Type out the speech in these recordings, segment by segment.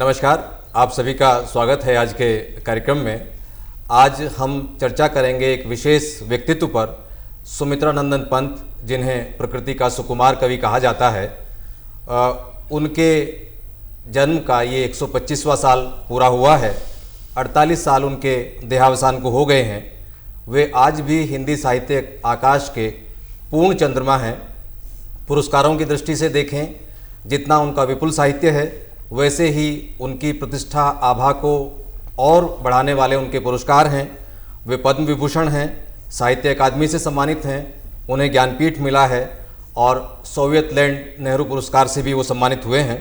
नमस्कार, आप सभी का स्वागत है आज के कार्यक्रम में। आज हम चर्चा करेंगे एक विशेष व्यक्तित्व पर, सुमित्रा नंदन पंत, जिन्हें प्रकृति का सुकुमार कवि कहा जाता है। उनके जन्म का ये 125वां साल पूरा हुआ है। 48 साल उनके देहावसान को हो गए हैं। वे आज भी हिंदी साहित्य आकाश के पूर्ण चंद्रमा हैं। पुरस्कारों की दृष्टि से देखें, जितना उनका विपुल साहित्य है, वैसे ही उनकी प्रतिष्ठा आभा को और बढ़ाने वाले उनके पुरस्कार हैं। वे पद्म विभूषण हैं, साहित्य अकादमी से सम्मानित हैं, उन्हें ज्ञानपीठ मिला है और सोवियत लैंड नेहरू पुरस्कार से भी वो सम्मानित हुए हैं।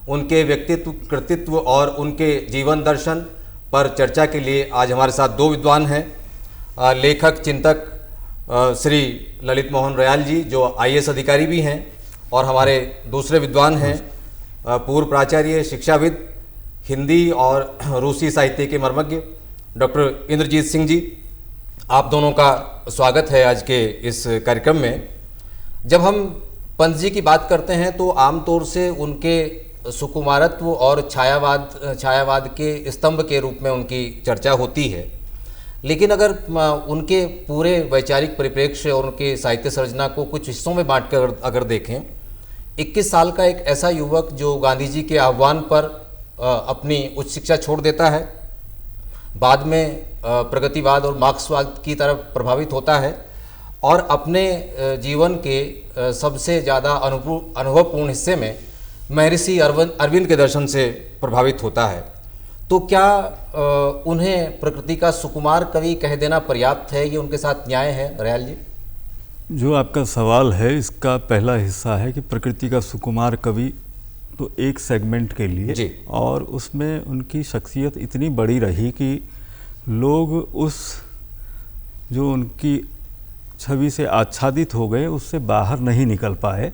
उनके व्यक्तित्व, कृतित्व और उनके जीवन दर्शन पर चर्चा के लिए आज हमारे साथ दो विद्वान हैं। लेखक चिंतक श्री ललित मोहन रयाल जी, जो IAS अधिकारी भी हैं, और हमारे दूसरे विद्वान हैं पूर्व प्राचार्य, शिक्षाविद, हिंदी और रूसी साहित्य के मर्मज्ञ डॉक्टर इंद्रजीत सिंह जी। आप दोनों का स्वागत है आज के इस कार्यक्रम में। जब हम पंत जी की बात करते हैं तो आमतौर से उनके सुकुमारत्व और छायावाद के स्तंभ के रूप में उनकी चर्चा होती है। लेकिन अगर उनके पूरे वैचारिक परिप्रेक्ष्य और उनके साहित्य सर्जना को कुछ हिस्सों में बांटकर अगर देखें, 21 साल का एक ऐसा युवक जो गांधी जी के आह्वान पर अपनी उच्च शिक्षा छोड़ देता है, बाद में प्रगतिवाद और मार्क्सवाद की तरफ प्रभावित होता है और अपने जीवन के सबसे ज़्यादा अनुभवपूर्ण हिस्से में महर्षि अरविंद के दर्शन से प्रभावित होता है, तो क्या उन्हें प्रकृति का सुकुमार कवि कह देना पर्याप्त है? ये उनके साथ न्याय है? रयाल जी, जो आपका सवाल है, इसका पहला हिस्सा है कि प्रकृति का सुकुमार कवि तो एक सेगमेंट के लिए जी। और उसमें उनकी शख्सियत इतनी बड़ी रही कि लोग उस जो उनकी छवि से आच्छादित हो गए, उससे बाहर नहीं निकल पाए।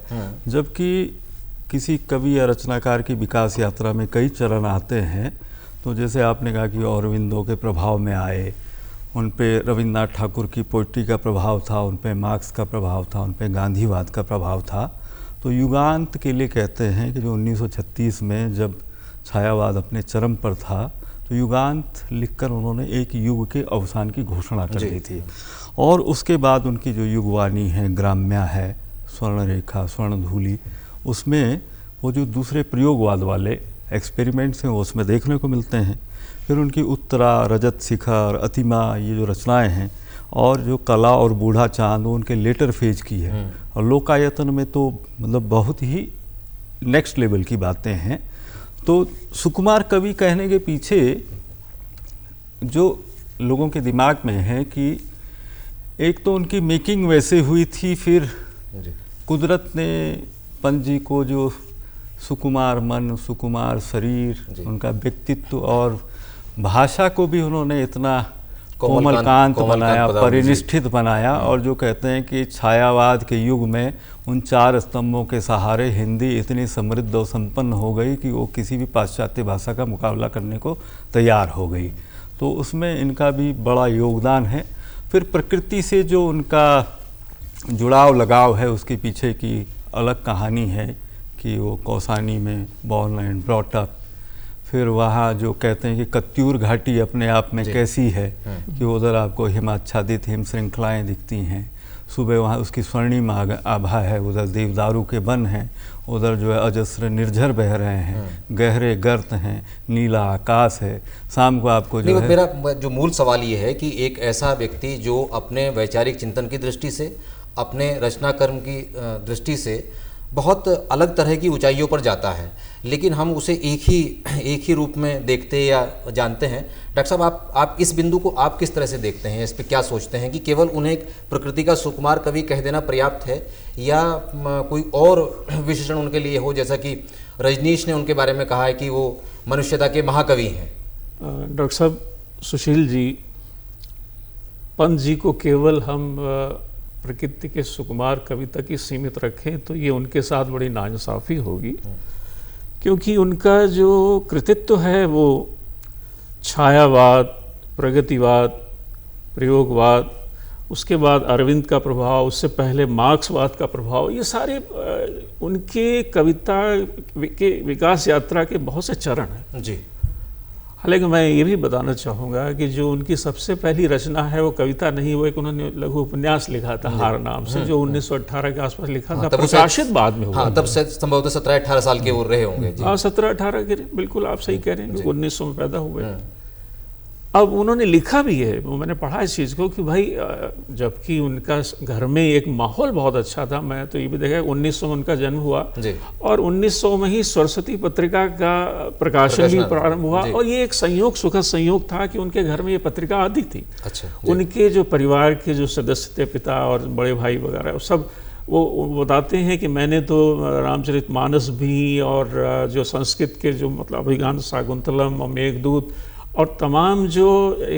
जबकि किसी कवि या रचनाकार की विकास यात्रा में कई चरण आते हैं, तो जैसे आपने कहा कि अरविंदो के प्रभाव में आए, उन पे रविन्द्रनाथ ठाकुर की पोइट्री का प्रभाव था, उन पे मार्क्स का प्रभाव था, उन पे गांधीवाद का प्रभाव था। तो युगांत के लिए कहते हैं कि जो 1936 में जब छायावाद अपने चरम पर था, तो युगांत लिखकर उन्होंने एक युग के अवसान की घोषणा कर दी थी। और उसके बाद उनकी जो युगवाणी है, ग्राम्या है, स्वर्णरेखा, स्वर्णधूलि, उसमें वो जो दूसरे प्रयोगवाद वाले एक्सपेरिमेंट्स हैं वो उसमें देखने को मिलते हैं। फिर उनकी उत्तरा, रजत शिखर, अतिमा, ये जो रचनाएं हैं, और जो कला और बूढ़ा चांद, वो उनके लेटर फेज की है। और लोकायतन में तो मतलब बहुत ही नेक्स्ट लेवल की बातें हैं। तो सुकुमार कवि कहने के पीछे जो लोगों के दिमाग में है कि एक तो उनकी मेकिंग वैसे हुई थी, फिर कुदरत ने पंत जी को जो सुकुमार मन, सुकुमार शरीर, उनका व्यक्तित्व और भाषा को भी उन्होंने इतना कोमलकांत बनाया, परिनिष्ठित बनाया। और जो कहते हैं कि छायावाद के युग में उन 4 स्तंभों के सहारे हिंदी इतनी समृद्ध और संपन्न हो गई कि वो किसी भी पाश्चात्य भाषा का मुकाबला करने को तैयार हो गई। तो उसमें इनका भी बड़ा योगदान है। फिर प्रकृति से जो उनका जुड़ाव लगाव है, उसके पीछे की अलग कहानी है कि वो कौसानी में बॉर्न एंड ब्रॉट अप। फिर वहाँ जो कहते हैं कि कत्यूर घाटी अपने आप में कैसी है कि उधर आपको हिमाच्छादित हिम श्रृंखलाएँ दिखती हैं, सुबह वहाँ उसकी स्वर्णिम आभा है, उधर देवदारू के वन हैं, उधर जो है अजस्र निर्झर बह रहे हैं, गहरे गर्त हैं, नीला आकाश है, शाम को आपको जो है। मेरा जो मूल सवाल ये है कि एक ऐसा व्यक्ति जो अपने वैचारिक चिंतन की दृष्टि से, अपने रचनाकर्म की दृष्टि से बहुत अलग तरह की ऊंचाइयों पर जाता है, लेकिन हम उसे एक ही रूप में देखते या जानते हैं। डॉक्टर साहब, आप इस बिंदु को आप किस तरह से देखते हैं? इस पे क्या सोचते हैं कि केवल उन्हें एक प्रकृति का सुकुमार कवि कह देना पर्याप्त है, या कोई और विशेषण उनके लिए हो, जैसा कि रजनीश ने उनके बारे में कहा है कि वो मनुष्यता के महाकवि हैं? डॉक्टर साहब, सुशील जी, पंत जी को केवल हम प्रकृति के सुकुमार कवि तक ही सीमित रखें तो ये उनके साथ बड़ी नाइंसाफ़ी होगी, क्योंकि उनका जो कृतित्व है वो छायावाद, प्रगतिवाद, प्रयोगवाद उसके बाद अरविंद का प्रभाव, उससे पहले मार्क्सवाद का प्रभाव, ये सारे उनके कविता के विकास यात्रा के बहुत से चरण हैं जी। हालांकि मैं ये भी बताना चाहूँगा कि जो उनकी सबसे पहली रचना है वो कविता नहीं, वो एक उन्होंने लघु उपन्यास लिखा था हार नाम से, जो 1918 के आसपास लिखा था, प्रकाशित बाद में हुआ। हाँ, तब से संभवतः 17-18 साल के वो रहे होंगे। हाँ, 17-18 के, बिल्कुल आप सही कह रहे हैं, 1900 में पैदा हुए। अब उन्होंने लिखा भी है, वो मैंने पढ़ा इस चीज़ को कि भाई जबकि उनका घर में एक माहौल बहुत अच्छा था, मैं तो ये भी देखा 1900 में उनका जन्म हुआ और 1900 में ही सरस्वती पत्रिका का प्रकाशन भी प्रारंभ हुआ, और ये एक संयोग, सुखद संयोग था कि उनके घर में ये पत्रिका आती थी। अच्छा, उनके जो परिवार के जो सदस्य थे, पिता और बड़े भाई वगैरह, सब वो बताते हैं कि मैंने तो रामचरितमानस भी और जो संस्कृत के जो मतलब अभिज्ञान शाकुंतलम और मेघदूत और तमाम जो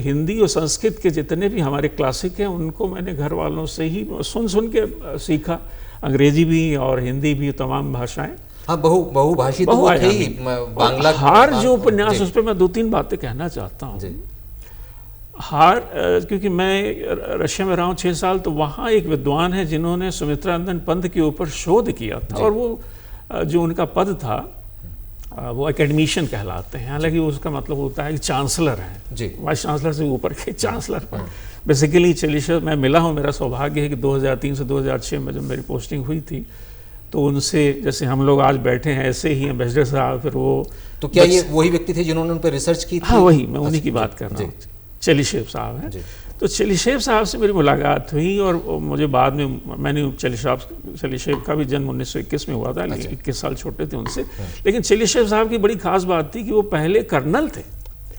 हिंदी और संस्कृत के जितने भी हमारे क्लासिक हैं उनको मैंने घर वालों से ही सुन के सीखा, अंग्रेजी भी और हिंदी भी, तमाम भाषाएं। हाँ, बहुभाषी तो वो थे ही। बांग्ला हार जो उपन्यास, उस पर मैं 2-3 बातें कहना चाहता हूँ। हार, क्योंकि मैं रशिया में रहा हूँ 6 साल, तो वहाँ एक विद्वान है जिन्होंने सुमित्रा नंदन पंत के ऊपर शोध किया था, और वो जो उनका पद था वो एकेडमिशियन कहलाते हैं, हालांकि उसका मतलब होता है कि चांसलर हैं, वाइस चांसलर से ऊपर के चांसलर पर। बेसिकली चेलिशेव मैं मिला हूँ, मेरा सौभाग्य है कि 2003 से 2006 में जब मेरी पोस्टिंग हुई थी, तो उनसे जैसे हम लोग आज बैठे हैं ऐसे ही एम्बेसडर साहब, फिर वो तो क्या ये वही व्यक्ति थे जिन्होंने उन पर रिसर्च की थी? हाँ, वही, मैं उन्हीं की बात कर रहा हूँ, चेलिशेव साहब हैं। तो चेलिशेव साहब से मेरी मुलाकात हुई, और मुझे बाद में, मैंने चेलिशेव का भी जन्म 1921 में हुआ था, 21 साल छोटे थे उनसे, लेकिन चेलिशेव साहब की बड़ी खास बात थी कि वो पहले कर्नल थे।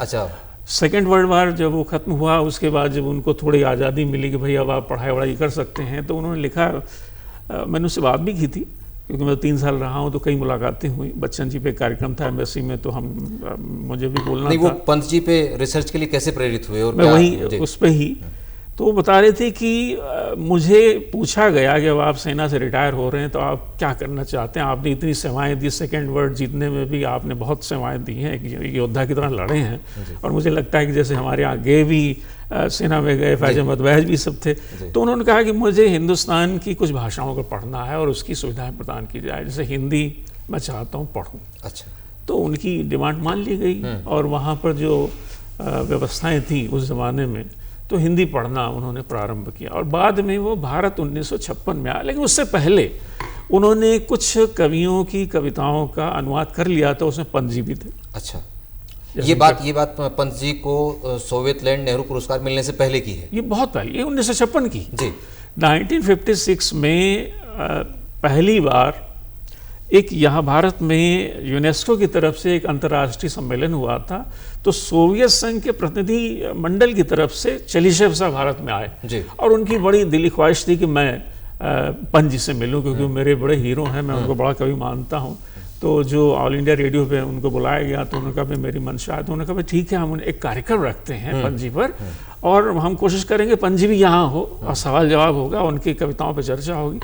अच्छा। सेकेंड वर्ल्ड वार जब वो खत्म हुआ, उसके बाद जब उनको थोड़ी आज़ादी मिली कि भाई अब आप पढ़ाई वढ़ाई कर सकते हैं, तो उन्होंने लिखा, मैंने उससे बात भी की थी क्योंकि मैं 3 साल रहा हूँ, तो कई मुलाकातें हुई। बच्चन जी पे कार्यक्रम था एम्बेसी में, तो मुझे भी बोलना नहीं, था। वो पंत जी पे रिसर्च के लिए कैसे प्रेरित हुए? और मैं वही उस पे ही, तो वो बता रहे थे कि मुझे पूछा गया कि अब आप सेना से रिटायर हो रहे हैं तो आप क्या करना चाहते हैं, आपने इतनी सेवाएं दी, सेकेंड वर्ल्ड जीतने में भी आपने बहुत सेवाएं दी हैं, एक योद्धा की तरह लड़े हैं, और मुझे लगता है कि जैसे हमारे आगे भी सेना में गए फैज अहमद बैज भी सब थे, तो उन्होंने कहा कि मुझे हिंदुस्तान की कुछ भाषाओं को पढ़ना है और उसकी सुविधाएं प्रदान की जाए, जैसे हिंदी मैं चाहता हूँ पढ़ूँ। अच्छा। तो उनकी डिमांड मान ली गई, और वहाँ पर जो व्यवस्थाएं थी उस ज़माने में, तो हिंदी पढ़ना उन्होंने प्रारंभ किया, और बाद में वो भारत 1956 में आया। लेकिन उससे पहले उन्होंने कुछ कवियों की कविताओं का अनुवाद कर लिया था, उसमें पंत जी भी थे। अच्छा, ये बात पंत जी को सोवियत लैंड नेहरू पुरस्कार मिलने से पहले की है? ये बहुत पहले, ये 1956 की जी। 1956 में पहली बार एक यहाँ भारत में यूनेस्को की तरफ से एक अंतर्राष्ट्रीय सम्मेलन हुआ था, तो सोवियत संघ के प्रतिनिधि मंडल की तरफ से चेलिशेव साहब भारत में आए जी। और उनकी बड़ी दिली ख्वाहिश थी कि मैं पंत जी से मिलूं, क्योंकि वो मेरे बड़े हीरो हैं, मैं उनको बड़ा कवि मानता हूं। तो जो ऑल इंडिया रेडियो पे उनको बुलाया गया, तो उन्होंने कहा भी मेरी मंशा है, तो उन्होंने कहा ठीक है, हम एक कार्यक्रम रखते हैं पंत जी पर, और हम कोशिश करेंगे पंत जी भी यहाँ हो और सवाल जवाब होगा, उनकी कविताओं पर चर्चा होगी।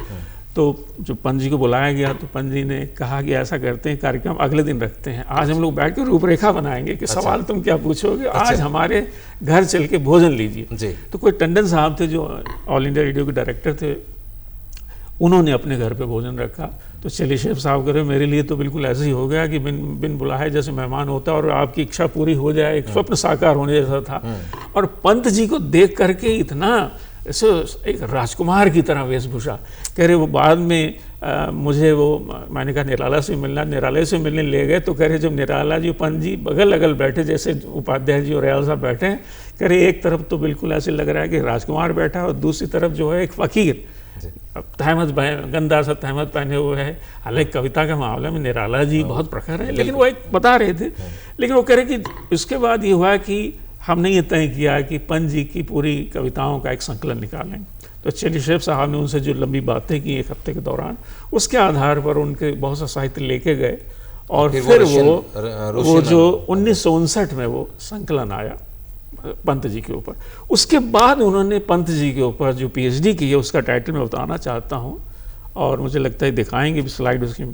तो जो पंत जी को बुलाया गया, तो पंत जी ने कहा कि ऐसा करते हैं, कार्यक्रम अगले दिन रखते हैं, आज हम लोग बैठ कर रूपरेखा बनाएंगे कि सवाल तुम क्या पूछोगे, आज हमारे घर चल के भोजन लीजिए। तो कोई टंडन साहब थे जो ऑल इंडिया रेडियो के डायरेक्टर थे, उन्होंने अपने घर पे भोजन रखा। तो चेलिशेव साहब करे मेरे लिए तो बिल्कुल ऐसे ही हो गया कि बिन बुलाए जैसे मेहमान होता है और आपकी इच्छा पूरी हो जाए, एक स्वप्न साकार होने जैसा था। और पंत जी को देख करके इतना ऐसे एक राजकुमार की तरह वेशभूषा, कह रहे वो बाद में मुझे वो, मैंने कहा निराला से मिलना, निराला से मिलने ले गए, तो कह रहे जब निराला जी पंत जी बगल अगल बैठे, जैसे उपाध्याय जी और रयाल साहब बैठे हैं, कह रहे एक तरफ तो बिल्कुल ऐसे लग रहा है कि राजकुमार बैठा है और दूसरी तरफ जो है एक फकीर तहमत गंदा सा तहमत पहने हुए है। हालांकि कविता के मामले में निराला जी बहुत प्रखर है, लेकिन वो एक बता रहे थे। लेकिन वो कह रहे कि उसके बाद ये हुआ कि हमने ये तय किया कि पंत जी की पूरी कविताओं का एक संकलन निकालें। तो चेलिशेव साहब ने उनसे जो लंबी बातें की 1 हफ्ते के दौरान, उसके आधार पर उनके बहुत सा साहित्य लेके गए, और फिर वो जो 1959 में वो संकलन आया पंत जी के ऊपर। उसके बाद उन्होंने पंत जी के ऊपर जो PhD की है, उसका टाइटल मैं बताना चाहता हूँ, और मुझे लगता है दिखाएंगे भी स्लाइड उसकी।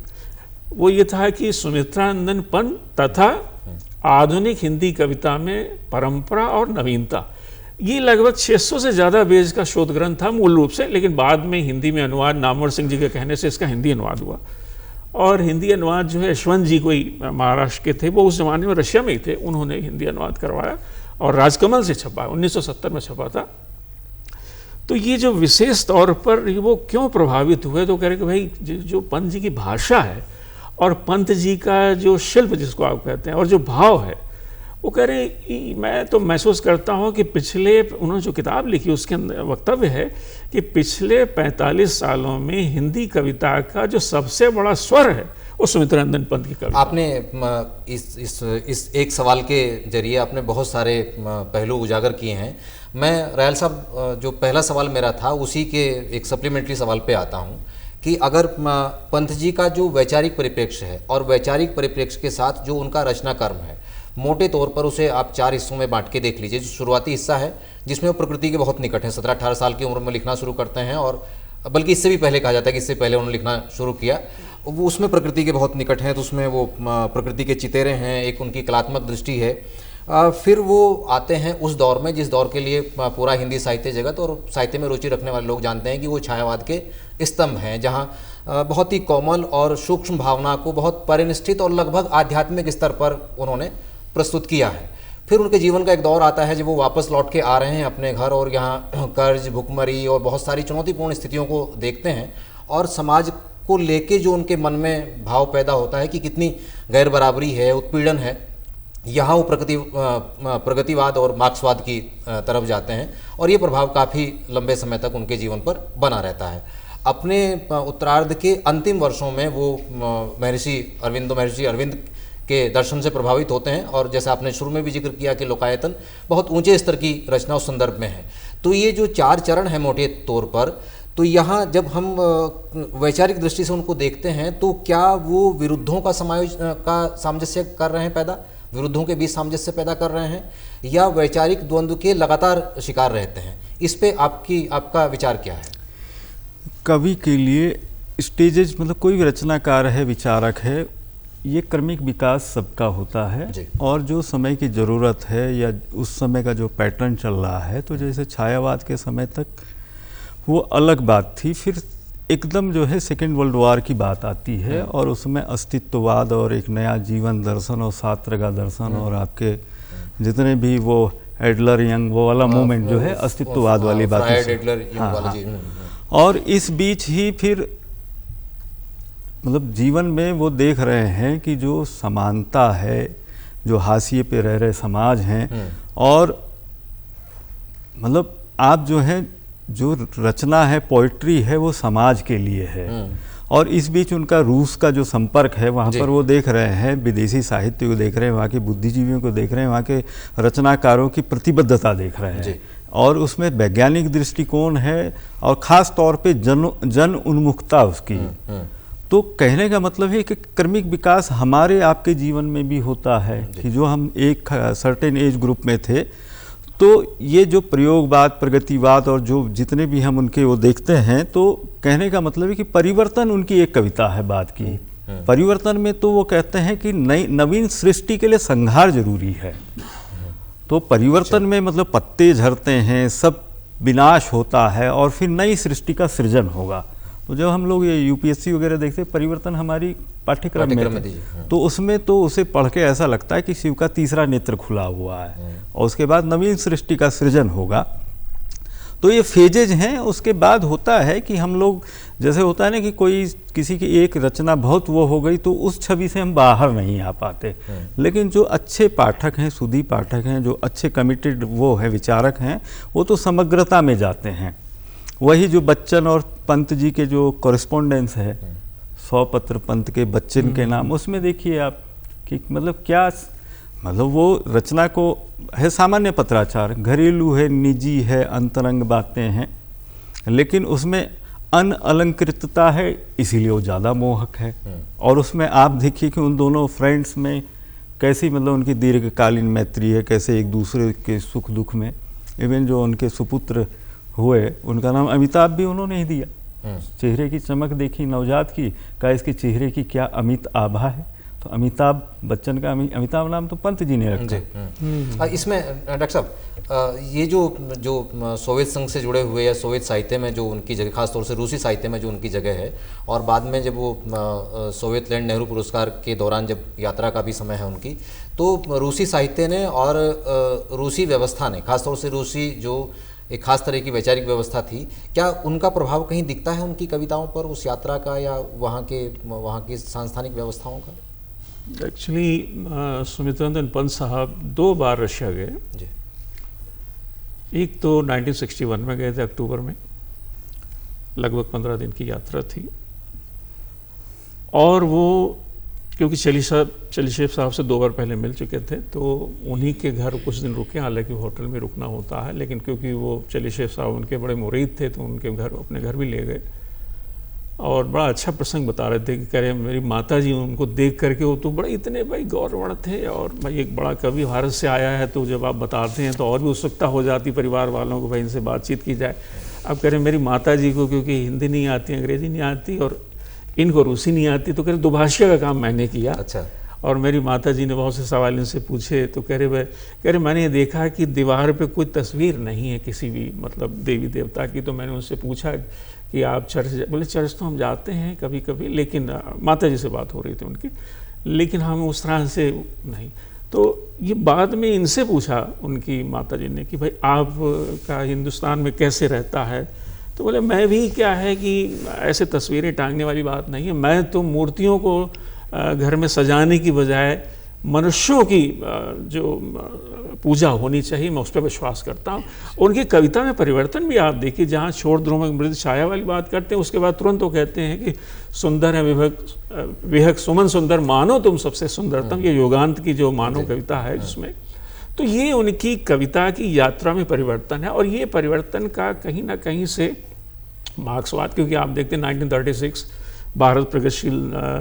वो ये था कि सुमित्रा नंदन पंत तथा आधुनिक हिंदी कविता में परंपरा और नवीनता, ये लगभग 600 से ज़्यादा पेज का शोध ग्रंथ था मूल रूप से, लेकिन बाद में हिंदी में अनुवाद नामवर सिंह जी के कहने से इसका हिंदी अनुवाद हुआ। और हिंदी अनुवाद जो है यशवंत जी कोई महाराष्ट्र के थे, वो उस जमाने में रशिया में ही थे, उन्होंने हिंदी अनुवाद करवाया और राजकमल से छपा, 1970 में छपा था। तो ये जो विशेष तौर पर वो क्यों प्रभावित हुए, तो कह रहे कि भाई जो पंत जी की भाषा है और पंत जी का जो शिल्प जिसको आप कहते हैं और जो भाव है, वो कह रहे हैं मैं तो महसूस करता हूँ कि पिछले, उन्होंने जो किताब लिखी उसके अंदर वक्तव्य है कि पिछले 45 सालों में हिंदी कविता का जो सबसे बड़ा स्वर है वो सुमित्रानंदन पंत की कविता। आपने इस एक सवाल के जरिए आपने बहुत सारे पहलू उजागर किए हैं। मैं रायल साहब, जो पहला सवाल मेरा था उसी के एक सप्लीमेंट्री सवाल पे आता हूँ कि अगर पंत जी का जो वैचारिक परिप्रेक्ष्य है और वैचारिक परिप्रेक्ष्य के साथ जो उनका रचना कर्म है, मोटे तौर पर उसे आप 4 हिस्सों में बांट के देख लीजिए। जो शुरुआती हिस्सा है जिसमें वो प्रकृति के बहुत निकट हैं, 17-18 साल की उम्र में लिखना शुरू करते हैं, और बल्कि इससे भी पहले कहा जाता है कि इससे पहले उन्होंने लिखना शुरू किया, वो उसमें प्रकृति के बहुत निकट हैं, तो उसमें वो प्रकृति के चितेरे हैं, एक उनकी कलात्मक दृष्टि है। फिर वो आते हैं उस दौर में जिस दौर के लिए पूरा हिंदी साहित्य जगत और साहित्य में रुचि रखने वाले लोग जानते हैं कि वो छायावाद के स्तंभ हैं, जहाँ बहुत ही कोमल और सूक्ष्म भावना को बहुत परिनिष्ठित और लगभग आध्यात्मिक स्तर पर उन्होंने प्रस्तुत किया है। फिर उनके जीवन का एक दौर आता है जब वो वापस लौट के आ रहे हैं अपने घर और यहाँ कर्ज, भुखमरी और बहुत सारी चुनौतीपूर्ण स्थितियों को देखते हैं, और समाज को लेके जो उनके मन में भाव पैदा होता है कि कितनी गैर बराबरी है, उत्पीड़न है, यहाँ वो प्रगतिवाद और मार्क्सवाद की तरफ जाते हैं, और ये प्रभाव काफ़ी लंबे समय तक उनके जीवन पर बना रहता है। अपने उत्तरार्ध के अंतिम वर्षों में वो महर्षि अरविंद के दर्शन से प्रभावित होते हैं, और जैसा आपने शुरू में भी जिक्र किया कि लोकायतन बहुत ऊंचे स्तर की रचना उस संदर्भ में है। तो ये जो 4 चरण हैं मोटे तौर पर, तो यहाँ जब हम वैचारिक दृष्टि से उनको देखते हैं तो क्या वो विरुद्धों का सामंजस्य कर रहे हैं पैदा, विरुद्धों के बीच सामंजस्य पैदा कर रहे हैं, या वैचारिक द्वंद्व के लगातार शिकार रहते हैं? इस पे आपका विचार क्या है? कवि के लिए स्टेजेस, मतलब कोई भी रचनाकार है, विचारक है, ये क्रमिक विकास सबका होता है, और जो समय की ज़रूरत है या उस समय का जो पैटर्न चल रहा है, तो जैसे छायावाद के समय तक वो अलग बात थी, फिर एकदम जो है सेकेंड वर्ल्ड वॉर की बात आती है और उसमें अस्तित्ववाद और एक नया जीवन दर्शन और सार्त्र का दर्शन और आपके जितने भी वो एडलर यंग वो वाला मूवमेंट जो है अस्तित्ववाद वाली बात। और इस बीच ही फिर मतलब जीवन में वो देख रहे हैं कि जो समानता है, जो हाशिए पे रह रहे समाज हैं, और मतलब आप जो है जो रचना है, पोइट्री है, वो समाज के लिए है। और इस बीच उनका रूस का जो संपर्क है वहाँ पर वो देख रहे हैं, विदेशी साहित्य को देख रहे हैं, वहाँ के बुद्धिजीवियों को देख रहे हैं, वहाँ के रचनाकारों की प्रतिबद्धता देख रहे हैं, और उसमें वैज्ञानिक दृष्टिकोण है और ख़ास तौर पे जन उन्मुखता उसकी। तो कहने का मतलब है कि क्रमिक विकास हमारे आपके जीवन में भी होता है कि जो हम एक सर्टेन एज ग्रुप में थे, तो ये जो प्रयोगवाद, प्रगतिवाद और जो जितने भी हम उनके वो देखते हैं, तो कहने का मतलब है कि परिवर्तन उनकी एक कविता है बात की। परिवर्तन में तो वो कहते हैं कि नवीन सृष्टि के लिए संहार जरूरी है। तो परिवर्तन में मतलब पत्ते झड़ते हैं, सब विनाश होता है और फिर नई सृष्टि का सृजन होगा। तो जब हम लोग ये यूपीएससी वगैरह देखते हैं, परिवर्तन हमारी पाठ्यक्रम में तो उसमें तो उसे पढ़ के ऐसा लगता है कि शिव का तीसरा नेत्र खुला हुआ है और उसके बाद नवीन सृष्टि का सृजन होगा। तो ये फेजेज हैं। उसके बाद होता है कि हम लोग, जैसे होता है ना कि कोई किसी की एक रचना बहुत वो हो गई तो उस छवि से हम बाहर नहीं आ पाते, लेकिन जो अच्छे पाठक हैं, सुधी पाठक हैं, जो अच्छे कमिटेड वो है विचारक हैं, वो तो समग्रता में जाते हैं। वही जो बच्चन और पंत जी के जो कॉरेस्पॉन्डेंस है, 100 पत्र पंत के बच्चन के नाम, उसमें देखिए आप कि मतलब क्या, मतलब वो रचना को है सामान्य पत्राचार, घरेलू है, निजी है, अंतरंग बातें हैं, लेकिन उसमें अनअलंकृतता है, इसीलिए वो ज़्यादा मोहक है। और उसमें आप देखिए कि उन दोनों फ्रेंड्स में कैसी मतलब उनकी दीर्घकालीन मैत्री है, कैसे एक दूसरे के सुख दुख में, इवन जो उनके सुपुत्र हुए उनका नाम अमिताभ भी उन्होंने ही दिया। चेहरे की चमक देखी नवजात की, कहा इसके चेहरे की क्या अमित आभा है। तो अमिताभ बच्चन का अमिताभ नाम तो पंत जी ने रखा। इसमें डॉक्टर साहब ये जो सोवियत संघ से जुड़े हुए या सोवियत साहित्य में जो उनकी जगह, खासतौर से रूसी साहित्य में जो उनकी जगह है, और बाद में जब वो सोवियत लैंड नेहरू पुरस्कार के दौरान जब यात्रा का भी समय है उनकी, तो रूसी साहित्य ने और रूसी व्यवस्था ने, खासतौर से रूसी जो एक खास तरह की वैचारिक व्यवस्था थी, क्या उनका प्रभाव कहीं दिखता है उनकी कविताओं पर, उस यात्रा का या वहाँ की सांस्थानिक व्यवस्थाओं का? एक्चुअली सुमित्रानंदन पंत साहब 2 बार रशिया गए जी। एक तो 1961 में गए थे अक्टूबर में, लगभग 15 दिन की यात्रा थी, और वो क्योंकि चलीशेव साहब से 2 बार पहले मिल चुके थे तो उन्हीं के घर कुछ दिन रुके, हालांकि होटल में रुकना होता है, लेकिन क्योंकि वो चलीशेव साहब उनके बड़े मुरीद थे तो उनके घर, अपने घर भी ले गए। और बड़ा अच्छा प्रसंग बता रहे थे कि कह रहे मेरी माता जी उनको देख करके, वो तो बड़े इतने भाई गौरवर्ण थे, और भाई एक बड़ा कवि भारत से आया है, तो जब आप बताते हैं तो और भी उत्सुकता हो जाती परिवार वालों को, भाई इनसे बातचीत की जाए। अब कह रहे मेरी माता जी को क्योंकि हिंदी नहीं आती, अंग्रेजी नहीं आती और इनको रूसी नहीं आती, तो कह रहे दुभाषिया का काम मैंने किया। अच्छा। और मेरी माता जी ने बहुत से सवाल इनसे पूछे, तो कह रहे मैंने ये देखा कि दीवार पे कोई तस्वीर नहीं है किसी भी मतलब देवी देवता की, तो मैंने उनसे पूछा कि आप चर्च, बोले चर्च तो हम जाते हैं कभी कभी, लेकिन माता जी से बात हो रही थी उनकी, लेकिन हम उस तरह से नहीं। तो ये बाद में इनसे पूछा उनकी माता जी ने कि भाई आप का हिंदुस्तान में कैसे रहता है, तो बोले मैं भी क्या है कि ऐसे तस्वीरें टांगने वाली बात नहीं है, मैं तो मूर्तियों को घर में सजाने की बजाय मनुष्यों की जो पूजा होनी चाहिए, मैं उस पर विश्वास करता हूँ। उनकी कविता में परिवर्तन भी आप देखिए, जहाँ छोड़ ध्रुव मृद छाया वाली बात करते हैं, उसके बाद तुरंत वो कहते हैं कि सुंदर है विहक सुमन सुंदर, मानो तुम सबसे सुंदरतम, ये योगांत की जो मानो कविता है जिसमें, तो ये उनकी कविता की यात्रा में परिवर्तन है। और ये परिवर्तन का कहीं ना कहीं से मार्क्सवाद, क्योंकि आप देखते हैं 1936 भारत प्रगतिशील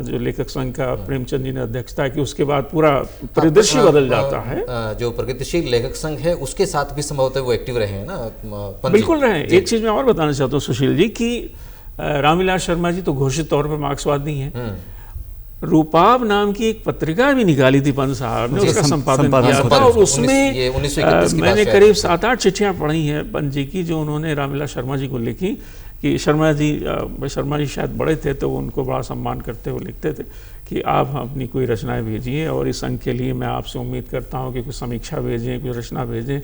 जो लेखक संघ का प्रेमचंद जी ने अध्यक्षता की, उसके बाद पूरा परिदृश्य बदल जाता है। जो प्रगतिशील लेखक संघ है उसके साथ भी संभवतः वो एक्टिव रहे हैं ना? बिल्कुल रहे। एक चीज मैं और बताना चाहता हूँ सुशील जी कि रामविलास शर्मा जी तो घोषित तौर पर मार्क्सवादी हैं, रूपाब नाम की एक पत्रिका भी निकाली थी पंत साहब ने, उसका संपादन किया था, और उसमें मैंने करीब 7-8 चिट्ठियां पढ़ी हैं पंत जी की, जो उन्होंने रामविलास शर्मा जी को लिखी कि शर्मा जी शायद बड़े थे तो उनको बड़ा सम्मान करते हुए लिखते थे कि आप अपनी कोई रचनाएं भेजिए, और इस अंक के लिए मैं आपसे उम्मीद करता हूं कि कुछ समीक्षा भेजें, कुछ रचना भेजें,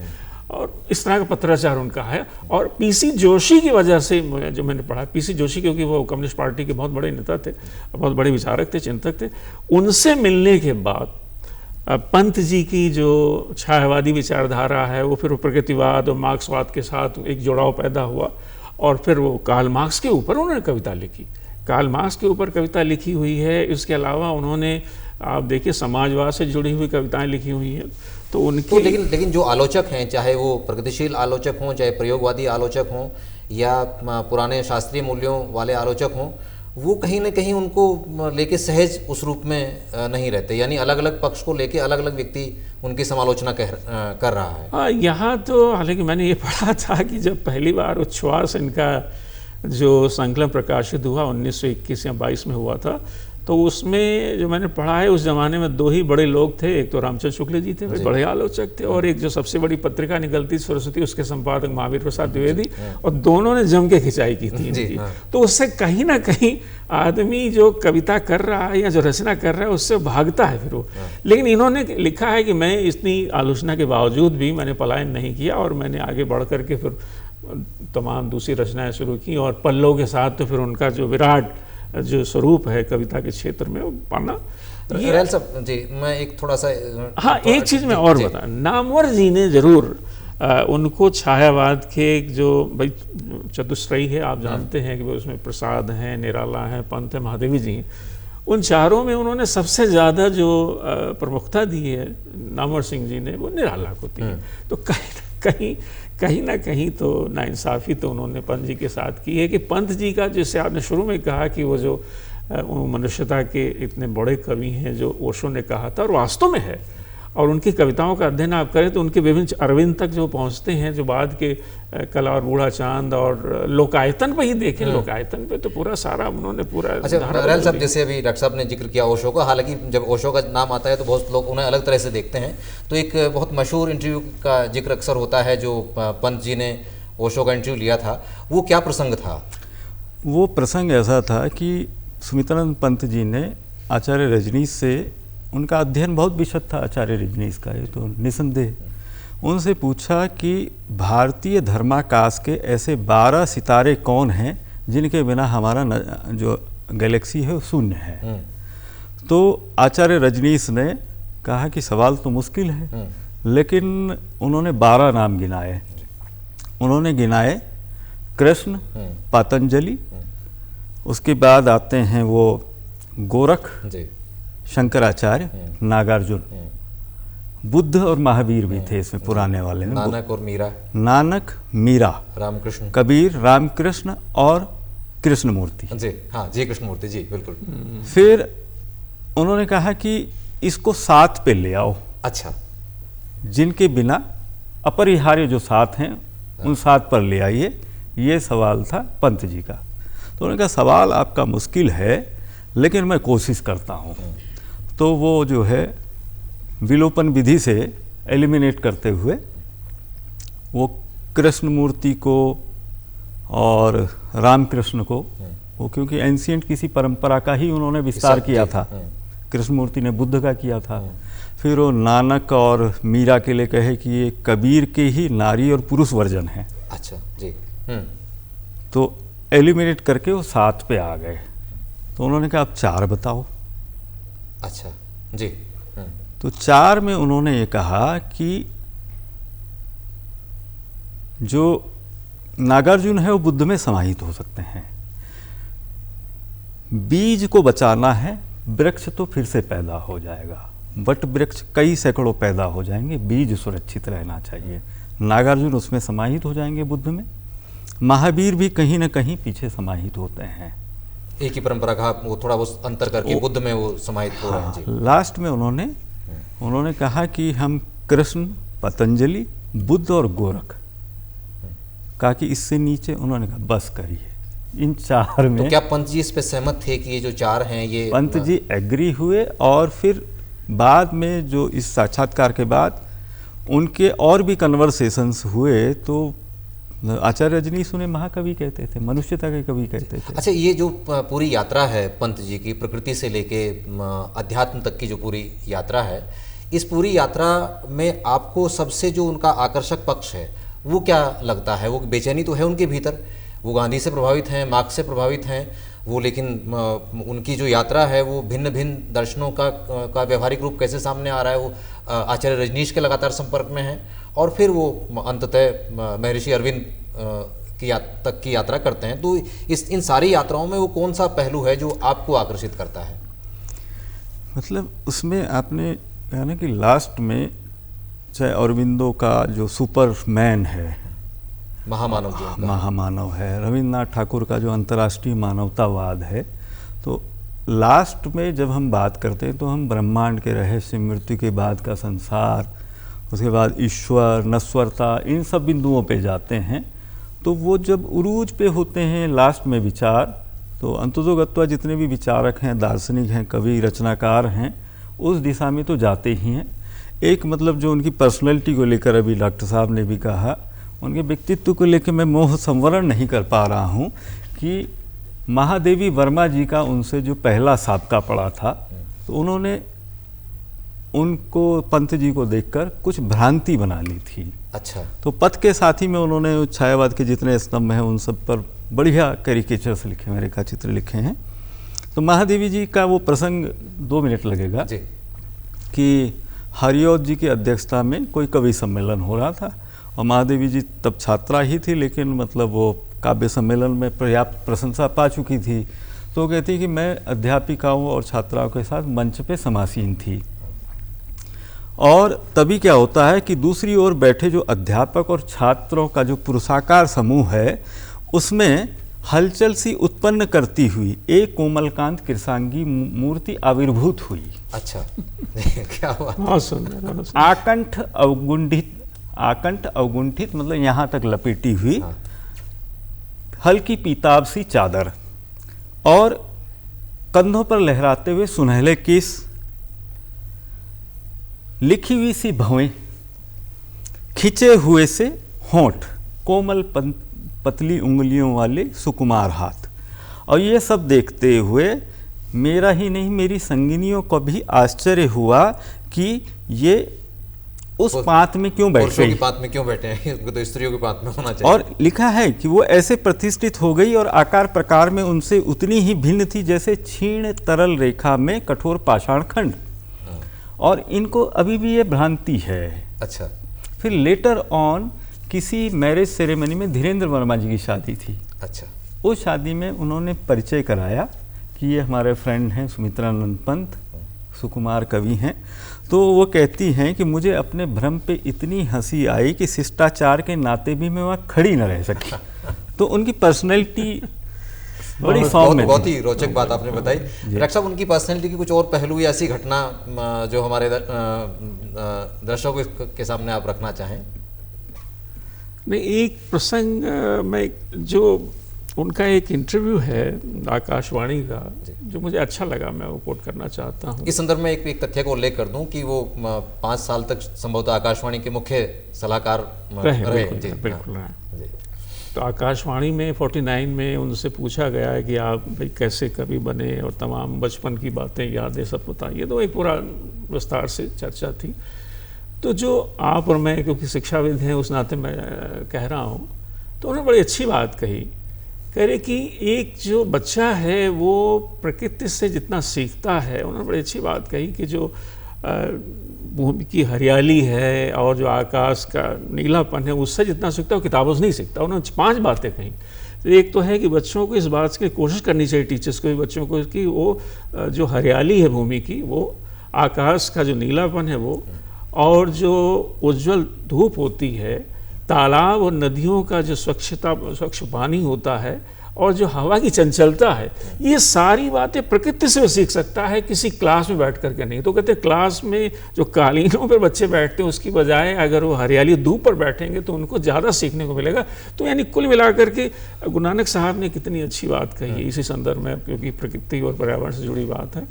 और इस तरह का पत्राचार उनका है। और पीसी जोशी की वजह से जो मैंने पढ़ा, पीसी जोशी क्योंकि वो कम्युनिस्ट पार्टी के बहुत बड़े नेता थे, बहुत बड़े विचारक थे, चिंतक थे, उनसे मिलने के बाद पंत जी की जो छायावादी विचारधारा है वो फिर प्रगतिवाद और मार्क्सवाद के साथ एक जुड़ाव पैदा हुआ, और फिर वो कार्ल मार्क्स के ऊपर उन्होंने कविता लिखी, कार्ल मार्क्स के ऊपर कविता लिखी हुई है। इसके अलावा उन्होंने आप देखिए समाजवाद से जुड़ी हुई कविताएं लिखी हुई हैं। तो उनकी तो लेकिन जो आलोचक हैं, चाहे वो प्रगतिशील आलोचक हों, चाहे प्रयोगवादी आलोचक हों, या पुराने शास्त्रीय मूल्यों वाले आलोचक हों, वो कहीं ना कहीं उनको लेके सहज उस रूप में नहीं रहते, यानी अलग अलग पक्ष को लेके अलग अलग व्यक्ति उनकी समालोचना कर रहा है। हाँ, यहाँ तो हालांकि मैंने ये पढ़ा था कि जब पहली बार उच्छ्वास इनका जो संकलन प्रकाशित हुआ 1921 या 22 में हुआ था, तो उसमें जो मैंने पढ़ा है उस जमाने में 2 ही बड़े लोग थे, एक तो रामचंद्र शुक्ल जी थे, बड़े आलोचक थे, और एक जो सबसे बड़ी पत्रिका निकलती सरस्वती, उसके संपादक महावीर प्रसाद द्विवेदी, और दोनों ने जम के खिंचाई की थी इनकी। तो उससे कहीं ना कहीं आदमी जो कविता कर रहा है या जो रचना कर रहा है उससे भागता है फिर वो। लेकिन इन्होंने लिखा है कि मैं इतनी आलोचना के बावजूद भी मैंने पलायन नहीं किया, और मैंने आगे बढ़ करके फिर तमाम दूसरी रचनाएं शुरू की, और पल्लव के साथ तो फिर उनका जो विराट जो स्वरूप है कविता के क्षेत्र में वो पाना। रेल साहब जी, मैं एक थोड़ा सा हाँ एक चीज़ मैं और बता, नामवर जी ने जरूर उनको छायावाद के जो भाई चतुश्रयी है, आप जानते हैं कि उसमें प्रसाद हैं, निराला हैं, पंत है, महादेवी जी हैं, उन चारों में उन्होंने सबसे ज़्यादा जो प्रमुखता दी है नामवर सिंह जी ने, वो निराला को दी है। तो कहीं ना कहीं तो नाइंसाफ़ी तो उन्होंने पंत जी के साथ की है कि पंत जी का, जैसे आपने शुरू में कहा कि वो जो मनुष्यता के इतने बड़े कवि हैं जो ओशो ने कहा था, और वास्तव में है, और उनकी कविताओं का अध्ययन आप करें तो उनके विभिन्न अरविंद तक जो पहुंचते हैं, जो बाद के कला और बूढ़ा चांद और लोकायतन पे ही देखें, लोकायतन पे तो पूरा सारा उन्होंने पूरा। अच्छा रहल साहब, जैसे अभी डॉक्टर साहब ने जिक्र किया ओशो का, हालांकि जब ओशो का नाम आता है तो बहुत लोग उन्हें अलग तरह से देखते हैं, तो एक बहुत मशहूर इंटरव्यू का जिक्र अक्सर होता है जो पंत जी ने ओशो का इंटरव्यू लिया था, वो क्या प्रसंग था? वो प्रसंग ऐसा था कि सुमित्रानंद पंत जी ने आचार्य रजनीश से, उनका अध्ययन बहुत विशद था आचार्य रजनीश का, ये तो निसंदेह, उनसे पूछा कि भारतीय धर्माकाश के ऐसे 12 सितारे कौन हैं जिनके बिना हमारा जो गैलेक्सी है वो शून्य है। तो आचार्य रजनीश ने कहा कि सवाल तो मुश्किल है, लेकिन उन्होंने 12 नाम गिनाए। उन्होंने गिनाए कृष्ण, पतंजलि, उसके बाद आते हैं वो गोरख, शंकराचार्य, नागार्जुन, बुद्ध और महावीर भी थे इसमें पुराने वाले में, नानक और मीरा, नानक, मीरा, रामकृष्ण, कबीर, रामकृष्ण और कृष्णमूर्ति। जी हाँ, जी कृष्णमूर्ति जी, बिल्कुल। फिर उन्होंने कहा कि इसको 7 पे ले आओ। अच्छा, जिनके बिना अपरिहार्य जो 7 हैं उन 7 पर ले आइए, ये सवाल था पंत जी का। तो उन्होंने कहा सवाल आपका मुश्किल है, लेकिन मैं कोशिश करता हूँ। तो वो जो है विलोपन विधि से एलिमिनेट करते हुए वो कृष्णमूर्ति को और रामकृष्ण को, वो क्योंकि एंशिएंट किसी परंपरा का ही उन्होंने विस्तार किया था, कृष्णमूर्ति ने बुद्ध का किया था। फिर वो नानक और मीरा के लिए कहे कि ये कबीर के ही नारी और पुरुष वर्जन है। अच्छा जी। तो एलिमिनेट करके वो 7 पे आ गए। तो उन्होंने कहा अब 4 बताओ। अच्छा जी। तो 4 में उन्होंने ये कहा कि जो नागार्जुन है वो बुद्ध में समाहित हो सकते हैं, बीज को बचाना है, वृक्ष तो फिर से पैदा हो जाएगा, वट वृक्ष कई सैकड़ों पैदा हो जाएंगे, बीज सुरक्षित रहना चाहिए, नागार्जुन उसमें समाहित हो जाएंगे बुद्ध में। महावीर भी कहीं ना कहीं पीछे समाहित होते हैं, एक ही परंपरा का वो थोड़ा वो अंतर करके बुद्ध में वो समाहित हो रहे हैं जी। लास्ट में उन्होंने कहा कि हम कृष्ण, पतंजलि, बुद्ध और गोरख, कहा कि इससे नीचे उन्होंने कहा बस करिए इन 4 में। तो क्या पंत जी इस पे सहमत थे कि ये जो 4 हैं ये? पंत जी एग्री हुए और फिर बाद में जो इस साक्षात्कार के बाद उनके और भी कन्वर्सेशंस हुए तो आचार्य रजनीश उन्हें महाकवि कहते थे, मनुष्यता के कवि कहते थे। अच्छा, ये जो पूरी यात्रा है पंत जी की, प्रकृति से लेके अध्यात्म तक की जो पूरी यात्रा है, इस पूरी यात्रा में आपको सबसे जो उनका आकर्षक पक्ष है वो क्या लगता है? वो बेचैनी तो है उनके भीतर, वो गांधी से प्रभावित हैं, मार्क्स से प्रभावित हैं वो, लेकिन उनकी जो यात्रा है वो भिन्न भिन्न दर्शनों का व्यवहारिक रूप कैसे सामने आ रहा है, वो आचार्य रजनीश के लगातार संपर्क में है और फिर वो अंततः महर्षि अरविंद तक की यात्रा करते हैं। तो इन सारी यात्राओं में वो कौन सा पहलू है जो आपको आकर्षित करता है? मतलब उसमें आपने कहा ना कि लास्ट में चाहे अरविंदो का जो सुपरमैन है, महामानव है, रविन्द्रनाथ ठाकुर का जो अंतर्राष्ट्रीय मानवतावाद है, तो लास्ट में जब हम बात करते हैं तो हम ब्रह्मांड के रहस्य, मृत्यु के बाद का संसार, उसके बाद ईश्वर, नश्वरता, इन सब बिंदुओं पे जाते हैं। तो वो जब उरूज पे होते हैं लास्ट में विचार, तो अंततोगत्वा जितने भी विचारक हैं, दार्शनिक हैं, कवि, रचनाकार हैं, उस दिशा में तो जाते ही हैं। एक मतलब जो उनकी पर्सनैलिटी को लेकर अभी डॉक्टर साहब ने भी कहा, उनके व्यक्तित्व को लेकर मैं मोह संवरण नहीं कर पा रहा हूँ कि महादेवी वर्मा जी का उनसे जो पहला साबका पड़ा था, तो उन्होंने उनको पंत जी को देखकर कुछ भ्रांति बना ली थी। अच्छा। तो पथ के साथी में उन्होंने छायावाद के जितने स्तंभ हैं उन सब पर बढ़िया कैरिकेचर्स लिखे हैं, रेखा चित्र लिखे हैं। तो महादेवी जी का वो प्रसंग 2 मिनट लगेगा जी। कि हरिऔध जी की अध्यक्षता में कोई कवि सम्मेलन हो रहा था और महादेवी जी तब छात्रा ही थी, लेकिन मतलब वो काव्य सम्मेलन में पर्याप्त प्रशंसा पा चुकी थी। तो वो कहती कि मैं अध्यापिकाओं और छात्राओं के साथ मंच पे समासीन थी, और तभी क्या होता है कि दूसरी ओर बैठे जो अध्यापक और छात्रों का जो पुरुषाकार समूह है उसमें हलचल सी उत्पन्न करती हुई एक कोमलकांत कृष्णांगी मूर्ति आविर्भूत हुई। अच्छा क्या हुआ? बहुत सुंदर। आकंठ अवगुंठित मतलब यहाँ तक लपेटी हुई, हाँ। हल्की पीताभ सी चादर और कंधों पर लहराते हुए सुनहले केस, लिखी हुई सी भवें, खिंचे हुए से होंठ, कोमल पतली उंगलियों वाले सुकुमार हाथ। और ये सब देखते हुए मेरा ही नहीं मेरी संगिनियों को भी आश्चर्य हुआ कि ये उस पांत में क्यों बैठ पुरुषों गई। की पांत में क्यों बैठे हैं? तो स्त्रियों की पांत में होना चाहिए। और लिखा है कि वो ऐसे प्रतिष्ठित हो गई और आकार प्रकार में उनसे उतनी ही भिन्न थी जैसे क्षीण तरल रेखा में कठोर पाषाण खंड। और इनको अभी भी ये भ्रांति है। अच्छा। फिर लेटर ऑन किसी मैरिज सेरेमनी में धीरेन्द्र वर्मा जी की शादी थी। अच्छा। उस शादी में उन्होंने परिचय कराया कि ये हमारे फ्रेंड हैं सुमित्रानंद पंत, सुकुमार कवि हैं। तो वो कहती हैं कि मुझे अपने भ्रम पे इतनी हंसी आई कि शिष्टाचार के नाते भी मैं वहाँ खड़ी न रह सकी। तो उनकी पर्सनैलिटी बड़ी सौम्य बहुत ही रोचक बात आपने बताई। डॉक्टर साहब, उनकी पर्सनैलिटी की कुछ और पहलू या ऐसी घटना जो हमारे दर्शकों के सामने आप रखना चाहें? नहीं, एक प्रसंग में जो उनका एक इंटरव्यू है आकाशवाणी का जो मुझे अच्छा लगा, मैं वो कोट करना चाहता हूँ। इस संदर्भ में एक तथ्य को उल्लेख कर दूं कि वो 5 साल तक संभवतः आकाशवाणी के मुख्य सलाहकार रहे। बिल्कुल रहे। तो आकाशवाणी में 49 में उनसे पूछा गया है कि आप भाई कैसे कवि बने और तमाम बचपन की बातें यादें सब बताइए। तो एक पूरा विस्तार से चर्चा थी। तो जो आप और मैं क्योंकि शिक्षाविद हैं उस नाते मैं कह रहा हूँ, तो उन्होंने बड़ी अच्छी बात कह रहे कि एक जो बच्चा है वो प्रकृति से जितना सीखता है, उन्होंने बड़ी अच्छी बात कही कि जो भूमि की हरियाली है और जो आकाश का नीलापन है उससे जितना सीखता है वो किताबों से नहीं सीखता। उन्होंने 5 बातें कही। तो एक तो है कि बच्चों को इस बात की कोशिश करनी चाहिए, टीचर्स को भी बच्चों को, कि वो जो हरियाली है भूमि की, वो आकाश का जो नीलापन है वो, और जो उज्जवल धूप होती है, तालाब और नदियों का जो स्वच्छ पानी होता है, और जो हवा की चंचलता है, ये सारी बातें प्रकृति से सीख सकता है, किसी क्लास में बैठ करके नहीं। तो कहते हैं क्लास में जो कालीनों पर बच्चे बैठते हैं उसकी बजाय अगर वो हरियाली धूप पर बैठेंगे तो उनको ज़्यादा सीखने को मिलेगा। तो यानी कुल मिलाकर के गुरु नानक साहब ने कितनी अच्छी बात कही है इसी संदर्भ में, क्योंकि प्रकृति और पर्यावरण से जुड़ी बात है।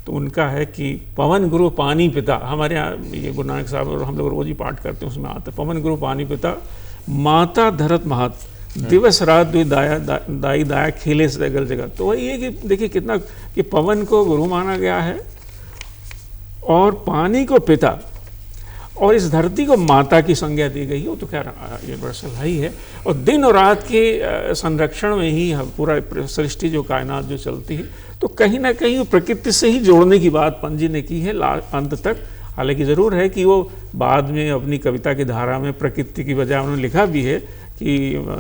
तो उनका है कि पवन गुरु पानी पिता, हमारे यहाँ ये गुरु नानक साहब और हम लोग रोज ही पाठ करते हैं, उसमें आता है पवन गुरु पानी पिता, माता धरत महत, दिवस रात दुई दाई दाया खेले सगल जगत। तो वही है कि देखिए कितना कि पवन को गुरु माना गया है और पानी को पिता और इस धरती को माता की संज्ञा दी गई है। वो तो क्या यूनिवर्सल है ही है। और दिन और रात के संरक्षण में ही पूरा सृष्टि जो कायनात जो चलती है, तो कहीं ना कहीं वो प्रकृति से ही जोड़ने की बात पंत जी ने की है अंत तक। हालांकि ज़रूर है कि वो बाद में अपनी कविता की धारा में प्रकृति की बजाय उन्होंने लिखा भी है कि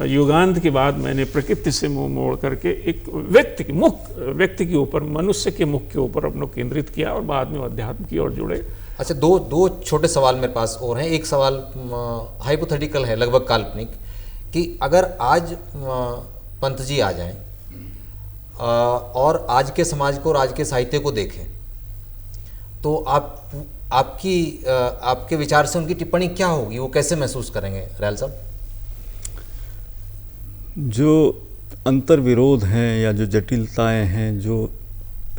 युगांत के बाद मैंने प्रकृति से मुंह मोड़ करके एक व्यक्ति के ऊपर, मनुष्य के मुख के ऊपर अपना केंद्रित किया और बाद में अध्यात्म की ओर जुड़े। अच्छा, दो छोटे सवाल मेरे पास और हैं। एक सवाल हाइपोथेटिकल है, लगभग काल्पनिक, कि अगर आज पंत जी आ जाएं और आज के समाज को और आज के साहित्य को देखें, तो आपके विचार से उनकी टिप्पणी क्या होगी? वो कैसे महसूस करेंगे रैल साहब? जो अंतर विरोध हैं या जो जटिलताएं हैं, जो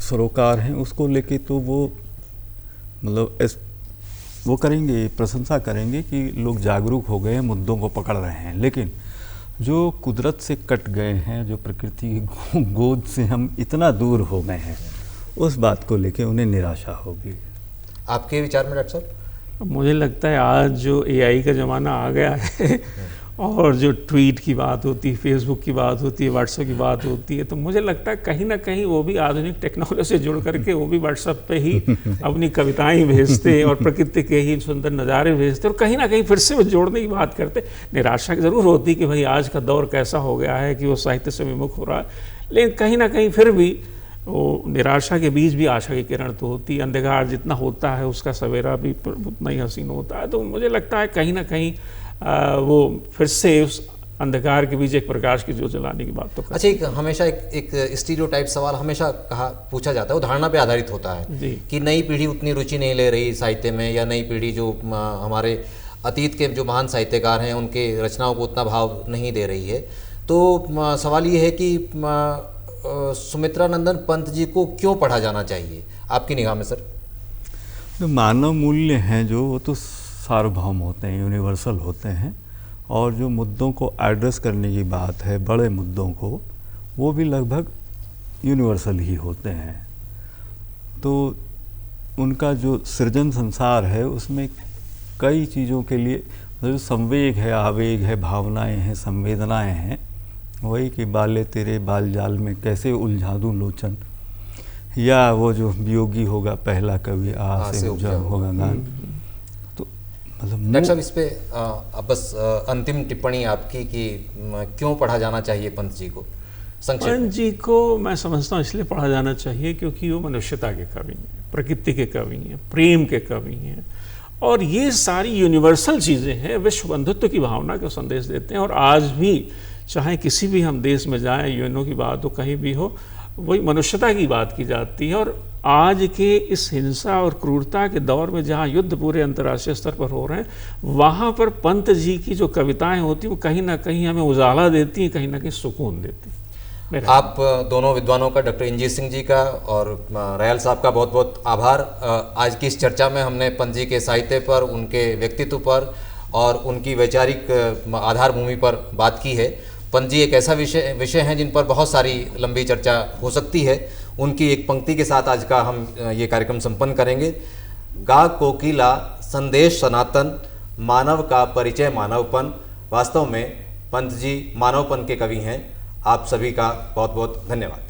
सरोकार हैं, उसको लेके तो वो मतलब वो करेंगे, प्रशंसा करेंगे कि लोग जागरूक हो गए हैं, मुद्दों को पकड़ रहे हैं। लेकिन जो कुदरत से कट गए हैं, जो प्रकृति की गोद से हम इतना दूर हो गए हैं, उस बात को लेके उन्हें निराशा होगी। आपके विचार में डॉक्टर साहब? मुझे लगता है आज जो AI का ज़माना आ गया है और जो ट्वीट की बात होती है, फेसबुक की बात होती है, व्हाट्सएप की बात होती है, तो मुझे लगता है कहीं ना कहीं वो भी आधुनिक टेक्नोलॉजी से जुड़ करके वो भी व्हाट्सएप पे ही अपनी कविताएं भेजते और प्रकृति के ही सुंदर नज़ारे भेजते और कहीं ना कहीं फिर से वो जोड़ने की बात करते। निराशा ज़रूर होती कि भाई आज का दौर कैसा हो गया है कि वो साहित्य से विमुख हो रहा है, लेकिन कहीं ना कहीं फिर भी वो निराशा के बीच भी आशा की किरण तो होती है। अंधकार जितना होता है उसका सवेरा भी उतना ही हसीन होता है। तो मुझे लगता है कहीं ना कहीं वो फिर से उस अंधकार के बीच एक प्रकाश की ज्योत जलाने की बात तो अच्छा, एक हमेशा एक स्टीरियोटाइप सवाल हमेशा पूछा जाता है, वो धारणा पे आधारित होता है जी। कि नई पीढ़ी उतनी रुचि नहीं ले रही साहित्य में, या नई पीढ़ी जो हमारे अतीत के जो महान साहित्यकार हैं उनके रचनाओं को उतना भाव नहीं दे रही है। तो सवाल ये है कि सुमित्रा नंदन पंत जी को क्यों पढ़ा जाना चाहिए आपकी निगाह में सर? जो मानव मूल्य हैं जो वो तो सार्वभौम होते हैं, यूनिवर्सल होते हैं, और जो मुद्दों को एड्रेस करने की बात है, बड़े मुद्दों को, वो भी लगभग यूनिवर्सल ही होते हैं। तो उनका जो सृजन संसार है उसमें कई चीज़ों के लिए जो संवेग है, आवेग है, भावनाएं हैं, संवेदनाएं हैं, वही कि बाले तेरे बाल जाल में कैसे उलझा दूं लोचन, या वो जो वियोगी होगा पहला कवि आ से उपजा होगा गान। तो मतलब डॉक्टर साहब इस पे बस अंतिम टिप्पणी आपकी कि क्यों पढ़ा जाना चाहिए पंत जी को? पंत जी को मैं समझता हूँ इसलिए पढ़ा जाना चाहिए क्योंकि वो मनुष्यता के कवि हैं, प्रकृति के कवि हैं, प्रेम के कवि हैं, और ये सारी यूनिवर्सल चीज़ें हैं, विश्व बंधुत्व की भावना का संदेश देते हैं। और आज भी चाहे किसी भी हम देश में जाएं, यूएनओ की बात हो, कहीं भी हो, वही मनुष्यता की बात की जाती है। और आज के इस हिंसा और क्रूरता के दौर में जहाँ युद्ध पूरे अंतर्राष्ट्रीय स्तर पर हो रहे हैं, वहाँ पर पंत जी की जो कविताएं होती हैं वो कहीं ना कहीं हमें उजाला देती हैं, कहीं ना कहीं सुकून देती हैं। आप दोनों विद्वानों का, डॉक्टर इंजीत सिंह जी का और रयाल साहब का बहुत बहुत आभार। आज की इस चर्चा में हमने पंत जी के साहित्य पर, उनके व्यक्तित्व पर और उनकी वैचारिक आधार भूमि पर बात की है। पंत जी एक ऐसा विषय है जिन पर बहुत सारी लंबी चर्चा हो सकती है। उनकी एक पंक्ति के साथ आज का हम ये कार्यक्रम संपन्न करेंगे। गा कोकिला संदेश सनातन, मानव का परिचय मानवपन। वास्तव में पंत जी मानवपन के कवि हैं। आप सभी का बहुत बहुत धन्यवाद।